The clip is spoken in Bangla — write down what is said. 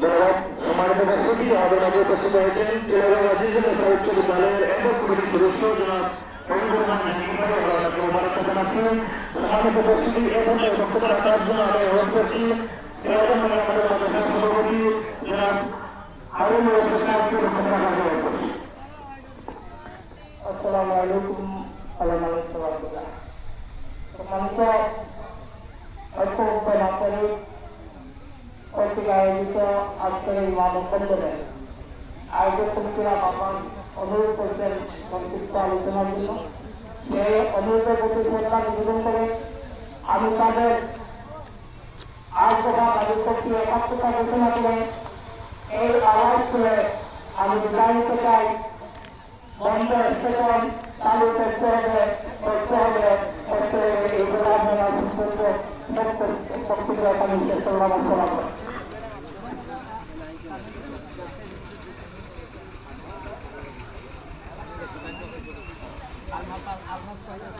ধন্যবাদ। সম্মানিত উপস্থিতি, আমাদের মাঝে উপস্থিত হয়েছেন জেলা আজিজুল ইসলাম উচ্চ বিদ্যালয়ের একক কমিটির সদস্য জনাব মহিবুর রহমান সম্মানিত উপস্থিতি, এ পর্যায়ে বক্তব্য রাখার জন্য আমি অনুরোধ করছি সিরাজুল হক আমাদের মাদ্রাসা সভাপতি জনাব হারুন রশিদ সাহেবকে বক্তব্য রাখার জন্য অনুরোধ করছি। আসসালামু আলাইকুম ওয়া সম্মানিত ঐক্য উত্তর আন্তরিক কর্তৃক আয়োজিত আজকের এই মানববন্ধনে আয়োজক কমিটিরা আমার অনুরোধ করছেন সংক্ষিপ্ত আলোচনার জন্য। সেই অনুরোধের প্রতি শ্রদ্ধা নিবেদন করে আমি তাদের আজ তথা তাদের প্রতি একাত্মতা ঘোষণা করে এই আওয়াজ তুলে আমি বিদায় নিতে চাই। বন্ধ স্টেশন চালু করতে হবে এগুলো আপনারা বক্তব্য আমি শেষ করলাম।